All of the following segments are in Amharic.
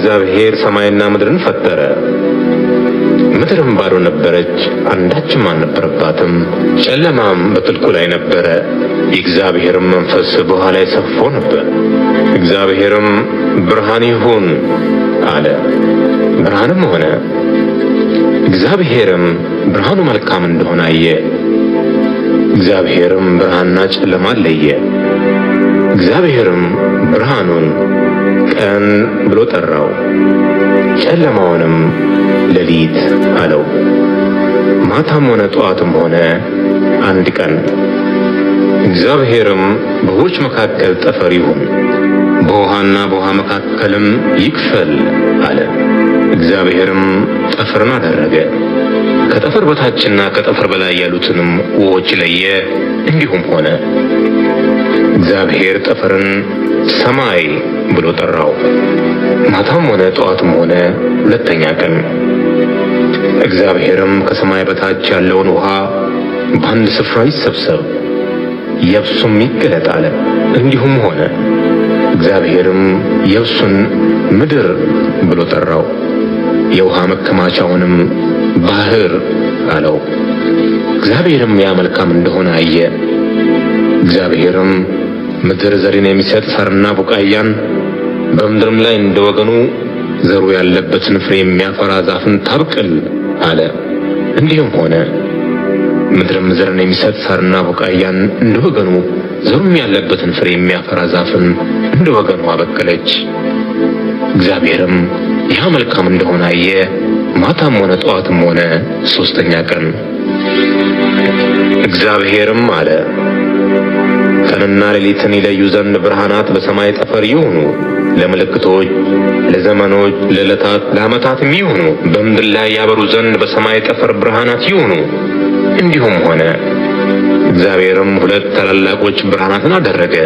እግዚአብሔር ሰማይና ምድርን ፈጠረ። ምድርም ባዶ ነበረች፣ አንዳችም አልነበረባትም። ጨለማም በጥልቁ ላይ ነበረ፣ የእግዚአብሔርም መንፈስ በውኃ ላይ ሰፎ ነበር። እግዚአብሔርም ብርሃን ይሁን አለ፣ ብርሃንም ሆነ። እግዚአብሔርም ብርሃኑ መልካም እንደሆነ አየ። እግዚአብሔርም ብርሃንና ጨለማ ለየ። እግዚአብሔርም ብርሃኑን ቀን ብሎ ጠራው፣ ጨለማውንም ሌሊት አለው። ማታም ሆነ ጠዋትም ሆነ አንድ ቀን። እግዚአብሔርም በውኆች መካከል ጠፈር ይሁን፣ በውኃና በውኃ መካከልም ይክፈል አለ። እግዚአብሔርም ጠፈርን አደረገ፣ ከጠፈር በታችና ከጠፈር በላይ ያሉትንም ውኆች ለየ። እንዲሁም ሆነ። እግዚአብሔር ጠፈርን ሰማይ ብሎ ጠራው። ማታም ሆነ ጠዋትም ሆነ ሁለተኛ ቀን። እግዚአብሔርም ከሰማይ በታች ያለውን ውኃ በአንድ ስፍራ ይሰብሰብ፣ የብሱም ይገለጥ አለ። እንዲሁም ሆነ። እግዚአብሔርም የብሱን ምድር ብሎ ጠራው፣ የውኃ መከማቻውንም ባህር አለው። እግዚአብሔርም ያ መልካም እንደሆነ አየ። እግዚአብሔርም ምድር ዘርን የሚሰጥ ሣርና ቡቃያን በምድርም ላይ እንደወገኑ ዘሩ ያለበትን ፍሬ የሚያፈራ ዛፍን ታብቅል አለ። እንዲሁም ሆነ። ምድርም ዘርን የሚሰጥ ሣርና ቡቃያን እንደወገኑ ዘሩም ያለበትን ፍሬ የሚያፈራ ዛፍን እንደወገኑ አበቀለች። እግዚአብሔርም ያ መልካም እንደሆነ አየ። ማታም ሆነ ጠዋትም ሆነ ሦስተኛ ቀን። እግዚአብሔርም አለ፣ ቀንና ሌሊትን ይለዩ ዘንድ ብርሃናት በሰማይ ጠፈር ይሁኑ፣ ለምልክቶች፣ ለዘመኖች፣ ለዕለታት፣ ለዓመታትም ይሁኑ። በምድር ላይ ያበሩ ዘንድ በሰማይ ጠፈር ብርሃናት ይሁኑ። እንዲሁም ሆነ። እግዚአብሔርም ሁለት ታላላቆች ብርሃናትን አደረገ፣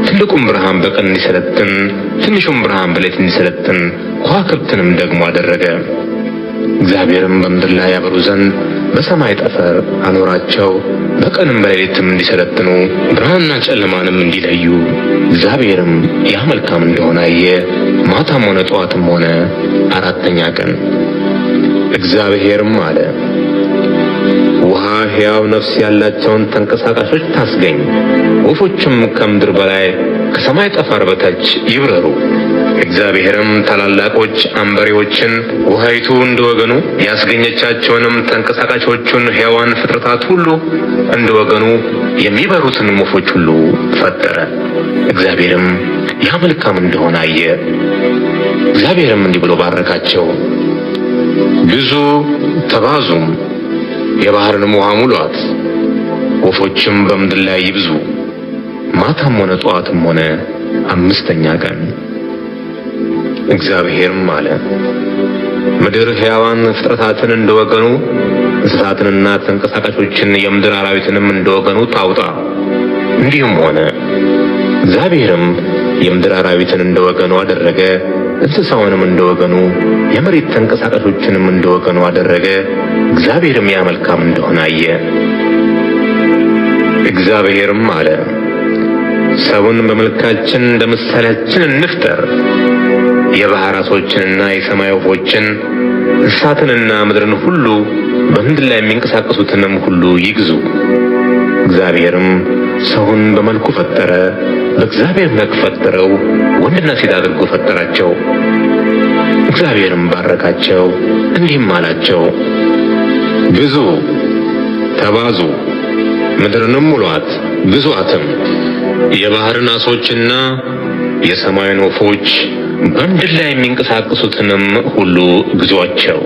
ትልቁም ብርሃን በቀን እንዲሰለጥን፣ ትንሹም ብርሃን በሌሊት እንዲሰለጥን፣ ከዋክብትንም ደግሞ አደረገ። እግዚአብሔርም በምድር ላይ ያበሩ ዘንድ በሰማይ ጠፈር አኖራቸው፣ በቀንም በሌሊትም እንዲሰለጥኑ፣ ብርሃንና ጨለማንም እንዲለዩ። እግዚአብሔርም ያ መልካም እንደሆነ አየ። ማታም ሆነ ጠዋትም ሆነ አራተኛ ቀን። እግዚአብሔርም አለ፣ ውኃ ሕያው ነፍስ ያላቸውን ተንቀሳቃሾች ታስገኝ፣ ወፎችም ከምድር በላይ ከሰማይ ጠፈር በታች ይብረሩ። እግዚአብሔርም ታላላቆች አንበሬዎችን ውኃይቱ እንደወገኑ ያስገኘቻቸውንም ተንቀሳቃሾቹን ሕያዋን ፍጥረታት ሁሉ እንደወገኑ የሚበሩትን ወፎች ሁሉ ፈጠረ። እግዚአብሔርም ያ መልካም እንደሆነ አየ። እግዚአብሔርም እንዲህ ብሎ ባረካቸው፣ ብዙ ተባዙም፣ የባህርንም ውኃ ሙሏት፣ ወፎችም በምድር ላይ ይብዙ። ማታም ሆነ ጠዋትም ሆነ አምስተኛ ቀን። እግዚአብሔርም አለ፣ ምድር ሕያዋን ፍጥረታትን እንደወገኑ እንስሳትንና ተንቀሳቃሾችን የምድር አራዊትንም እንደወገኑ ታውጣ። እንዲሁም ሆነ። እግዚአብሔርም የምድር አራዊትን እንደወገኑ አደረገ፣ እንስሳውንም እንደወገኑ፣ የመሬት ተንቀሳቃሾችንም እንደወገኑ አደረገ። እግዚአብሔርም ያ መልካም እንደሆነ አየ። እግዚአብሔርም አለ፣ ሰውን በመልካችን እንደ ምሳሌያችን እንፍጠር፣ የባሕር ዓሦችንና የሰማይ ወፎችን፣ እንስሳትንና ምድርን ሁሉ፣ በምድር ላይ የሚንቀሳቀሱትንም ሁሉ ይግዙ። እግዚአብሔርም ሰውን በመልኩ ፈጠረ፣ በእግዚአብሔር መልክ ፈጠረው፣ ወንድና ሴት አድርጎ ፈጠራቸው። እግዚአብሔርም ባረካቸው፣ እንዲህም አላቸው፣ ግዙ፣ ተባዙ፣ ምድርንም ሙሏት፣ ግዙአትም። የባሕርን ዓሦችና የሰማይን ወፎች በምድር ላይ የሚንቀሳቀሱትንም ሁሉ ግዙአቸው።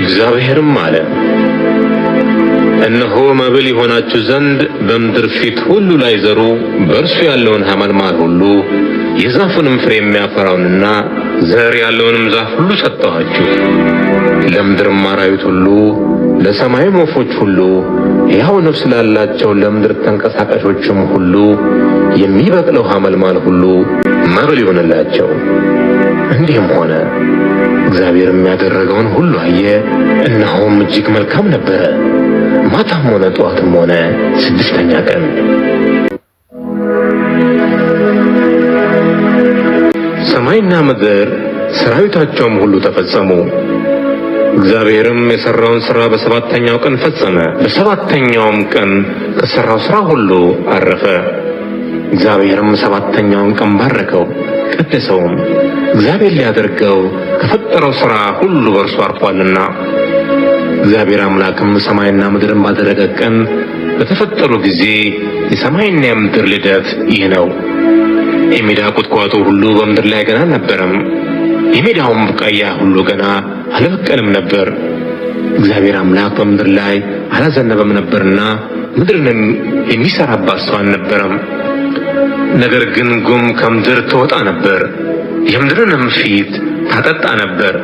እግዚአብሔርም አለ፣ እነሆ መብል ይሆናችሁ ዘንድ በምድር ፊት ሁሉ ላይ ዘሩ በእርሱ ያለውን ሐመልማል ሁሉ የዛፉንም ፍሬ የሚያፈራውንና ዘር ያለውንም ዛፍ ሁሉ ሰጠኋችሁ። ለምድርም አራዊት ሁሉ፣ ለሰማይም ወፎች ሁሉ፣ ሕያው ነፍስ ላላቸው ለምድር ተንቀሳቃሾችም ሁሉ የሚበቅለው ሐመልማል ሁሉ መብል ይሆንላቸው። እንዲህም ሆነ። እግዚአብሔርም ያደረገውን ሁሉ አየ፣ እነሆም እጅግ መልካም ነበረ። ማታም ሆነ ጠዋትም ሆነ ስድስተኛ ቀን። ሰማይና ምድር ሰራዊታቸውም ሁሉ ተፈጸሙ። እግዚአብሔርም የሠራውን ሥራ በሰባተኛው ቀን ፈጸመ። በሰባተኛውም ቀን ከሠራው ሥራ ሁሉ አረፈ። እግዚአብሔርም ሰባተኛውን ቀን ባረከው፣ ቀደሰውም፣ እግዚአብሔር ሊያደርገው ከፈጠረው ሥራ ሁሉ በእርሱ አርፏልና። እግዚአብሔር አምላክም ሰማይና ምድርን ባደረገ ቀን በተፈጠሩ ጊዜ የሰማይና የምድር ልደት ይህ ነው። የሜዳ ቁጥቋጦ ሁሉ በምድር ላይ ገና አልነበረም፣ የሜዳውም ቡቃያ ሁሉ ገና አልበቀልም ነበር። እግዚአብሔር አምላክ በምድር ላይ አላዘነበም ነበርና ምድርንም የሚሠራባት ሰው አልነበረም። ነገር ግን ጉም ከምድር ትወጣ ነበር፣ የምድርንም ፊት ታጠጣ ነበር።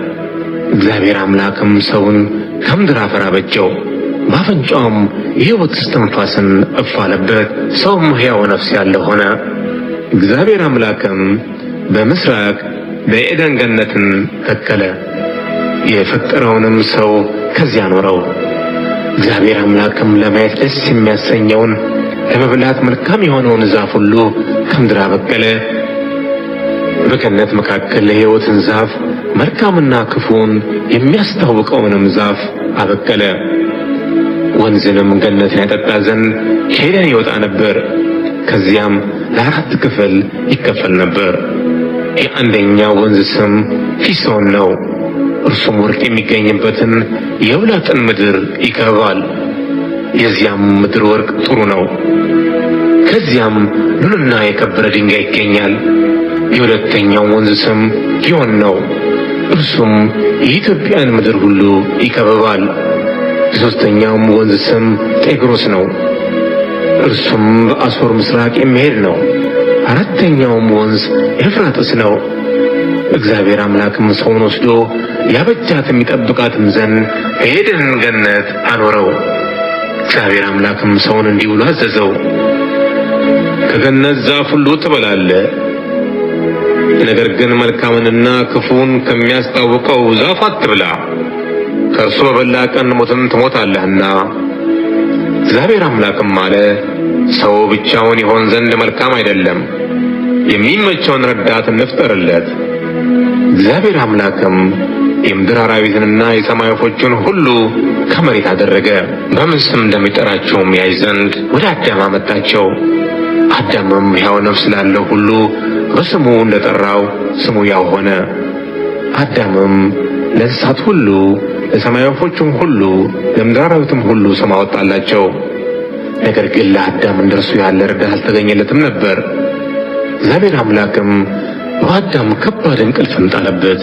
እግዚአብሔር አምላክም ሰውን ከምድር አፈር አበጀው፣ በአፍንጫውም የሕይወት እስትንፋስን እፍ አለበት፣ ሰውም ሕያው ነፍስ ያለው ሆነ። እግዚአብሔር አምላክም በምሥራቅ በዔድን ገነትን ተከለ፣ የፈጠረውንም ሰው ከዚያ አኖረው። እግዚአብሔር አምላክም ለማየት ደስ የሚያሰኘውን ለመብላት መልካም የሆነውን ዛፍ ሁሉ ከምድር አበቀለ። በገነት መካከል የሕይወትን ዛፍ መልካምና ክፉን የሚያስታውቀውንም ዛፍ አበቀለ። ወንዝንም ገነትን ያጠጣ ዘንድ ከዔድን ይወጣ ነበር። ከዚያም ለአራት ክፍል ይከፈል ነበር። የአንደኛው ወንዝ ስም ፊሶን ነው። እርሱም ወርቅ የሚገኝበትን የኤውላጥን ምድር ይከብባል። የዚያም ምድር ወርቅ ጥሩ ነው። ከዚያም ሉልና የከበረ ድንጋይ ይገኛል። የሁለተኛው ወንዝ ስም ጊዮን ነው። እርሱም የኢትዮጵያን ምድር ሁሉ ይከብባል። የሦስተኛውም ወንዝ ስም ጤግሮስ ነው። እርሱም በአሦር ምስራቅ የሚሄድ ነው። አራተኛውም ወንዝ ኤፍራጥስ ነው። እግዚአብሔር አምላክም ሰውን ወስዶ ያበጃትም ይጠብቃትም ዘንድ በዔድን ገነት አኖረው። እግዚአብሔር አምላክም ሰውን እንዲህ ብሎ አዘዘው፣ ከገነት ዛፍ ሁሉ ትበላለህ፣ ነገር ግን መልካምንና ክፉን ከሚያስታውቀው ዛፍ አትብላ፣ ከእርሱ በበላህ ቀን ሞትን ትሞታለህና። እግዚአብሔር አምላክም አለ፣ ሰው ብቻውን ይሆን ዘንድ መልካም አይደለም፣ የሚመቸውን ረዳት እንፍጠርለት። እግዚአብሔር አምላክም የምድር አራዊትንና የሰማይ ወፎችን ሁሉ ከመሬት አደረገ፣ በምን ስም እንደሚጠራቸውም ያይ ዘንድ ወደ አዳም አመጣቸው። አዳምም ሕያው ነፍስ ላለው ሁሉ በስሙ እንደጠራው ስሙ ያው ሆነ። አዳምም ለእንስሳት ሁሉ፣ ለሰማይ ወፎችም ሁሉ፣ ለምድር አራዊትም ሁሉ ስም አወጣላቸው። ነገር ግን ለአዳም እንደርሱ ያለ ረዳት አልተገኘለትም ነበር። እግዚአብሔር አምላክም በአዳም ከባድ እንቅልፍን ጣለበት፣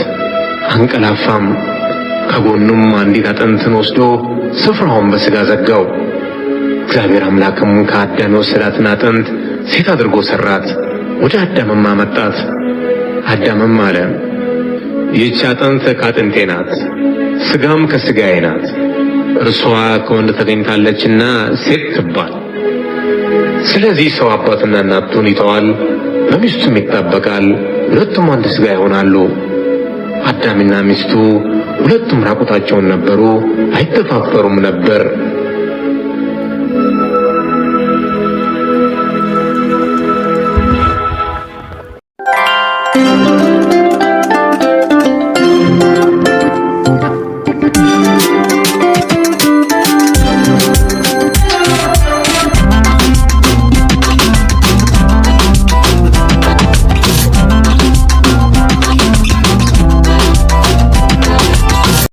አንቀላፋም። ከጎኑም አንዲት አጥንትን ወስዶ ስፍራውን በሥጋ ዘጋው። እግዚአብሔር አምላክም ከአዳም የወሰዳትን አጥንት ሴት አድርጎ ሠራት፣ ወደ አዳምም አመጣት። አዳምም አለ፣ ይህች አጥንት ከአጥንቴ ናት፣ ሥጋም ከሥጋዬ ናት። እርሷ ከወንድ ተገኝታለችና ሴት ትባል። ስለዚህ ሰው አባትና እናቱን ይተዋል፣ በሚስቱም ይጣበቃል፣ ሁለቱም አንድ ሥጋ ይሆናሉ። አዳምና ሚስቱ ሁለቱም ራቁታቸውን ነበሩ፣ አይተፋፈሩም ነበር።